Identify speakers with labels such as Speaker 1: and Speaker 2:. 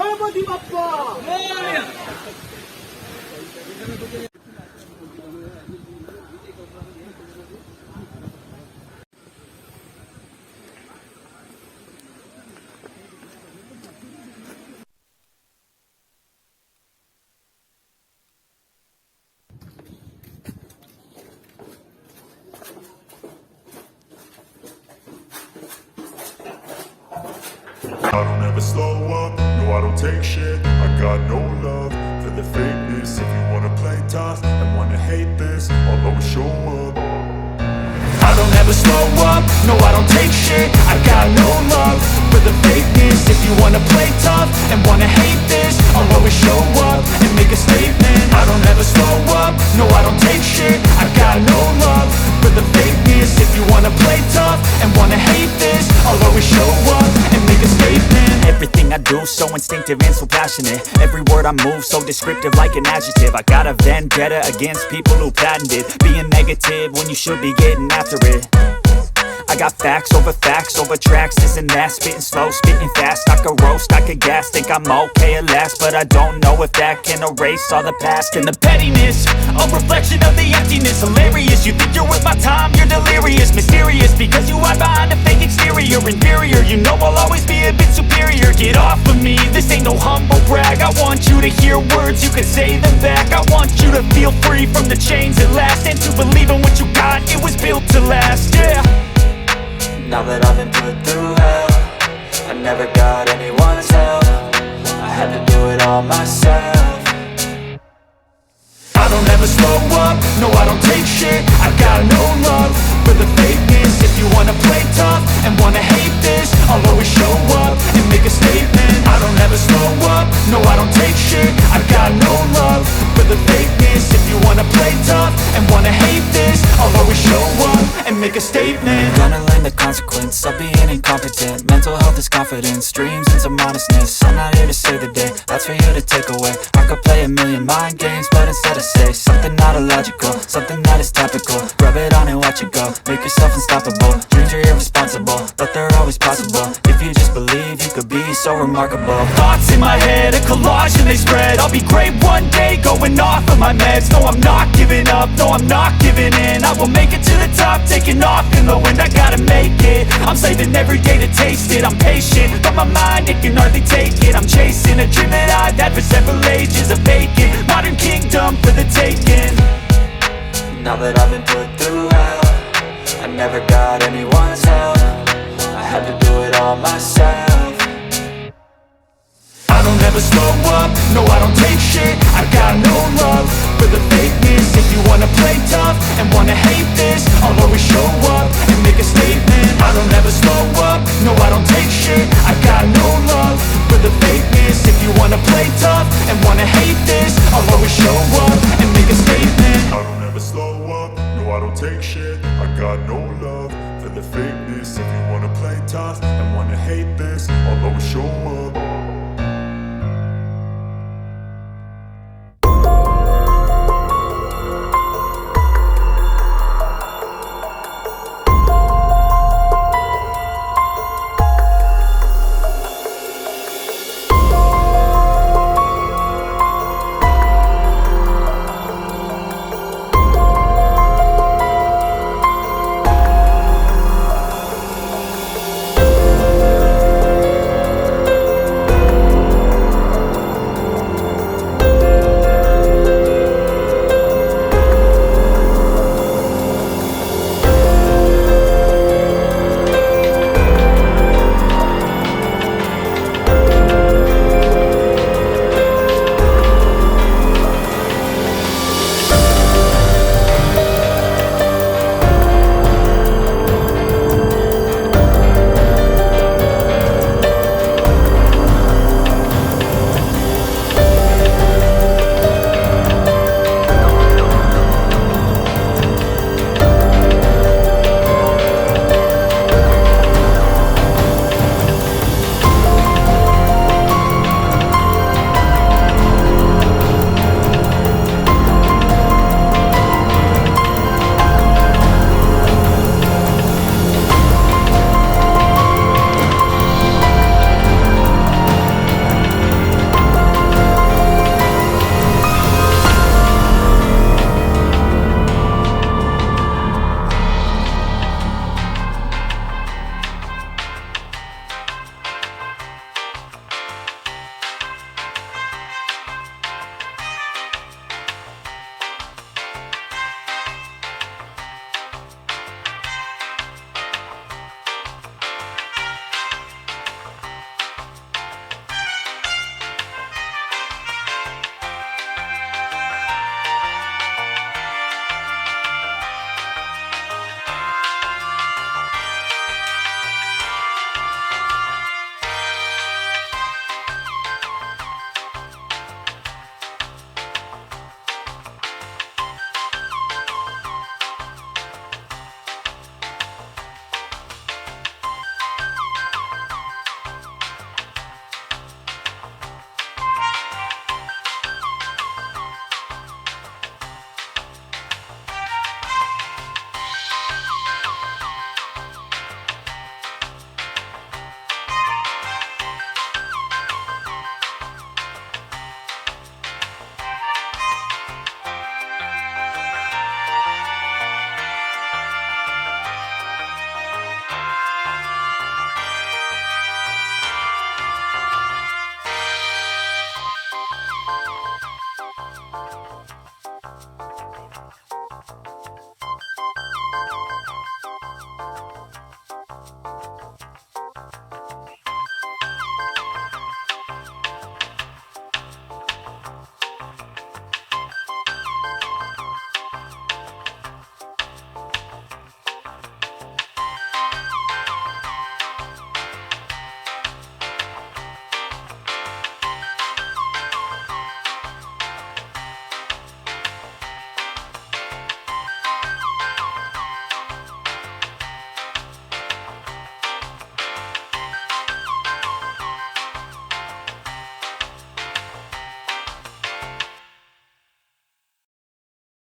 Speaker 1: Ganpati Bappa
Speaker 2: I don't ever slow up, no I don't take shit. I got no love for the fakeness. If you wanna play tough and wanna hate this, I'll always show up.
Speaker 3: I don't ever slow up, no I don't take shit. I got no love for the fakeness. If you wanna play tough and wanna hate this, I'll always show up and make a statement. I don't ever slow up, no I don't take shit. I got no love for the fakeness. If you wanna play tough and wanna hate this, I'll always show up and make a statement. Everything I do so instinctive and so passionate. Every word I move so descriptive like an adjective. I got a vendetta against people who patented being negative when you should be getting after it. I got facts over tracks, this and that. Spitting slow, spitting fast. I could roast, I could gas. Think I'm okay at last, but I don't know if that can erase all the past. And the pettiness, a reflection of the emptiness. Hilarious, you think you're worth my time, you're delirious. Mysterious, because you hide behind a fake exterior. Inferior, you know I'll always be a bit superior. Get off of me, this ain't no humble brag. I want you to hear words, you can say them back. I want you to feel free from the chains at last, and to believe in what you got, it was built to last, yeah. Now that I've been put through hell, I never got anyone's help. I had to do it all myself. I don't ever slow up, no I don't take shit. I got no love for the fakeness. If you wanna play tough and wanna hate this, I'll always show up and make a statement. I don't ever slow up, no I don't take shit. I got no love for the fakeness. If you wanna play tough and wanna hate this, I'll always show up and make a statement. Gonna learn the consequence of being incompetent. Mental health is confidence, dreams and some honestness. I'm not here to save the day, that's for you to take away. I could play a million mind games, but instead I say something not illogical, something that is topical. Rub it on and watch it go, make yourself unstoppable. Dreams are irresponsible, but they're always possible. If you just believe, you could be so remarkable. Thoughts in my head, a collage and they spread. I'll be great one day, going off of my meds. No, I'm not giving up, no, I'm not giving in. I will make it to the top, taking off in the wind. I gotta make it, I'm saving every day to taste it. I'm patient, but my mind, it can hardly take it. I'm chasing a dream that I've had for several ages. A vacant, modern kingdom for the taking. Now that I've been put through hell, I never got anyone's help. I had to do it all myself. I don't ever slow up, no I don't take shit. I got no love for the fakeness. If you wanna play tough and wanna hate this, I'll always show up and make a statement.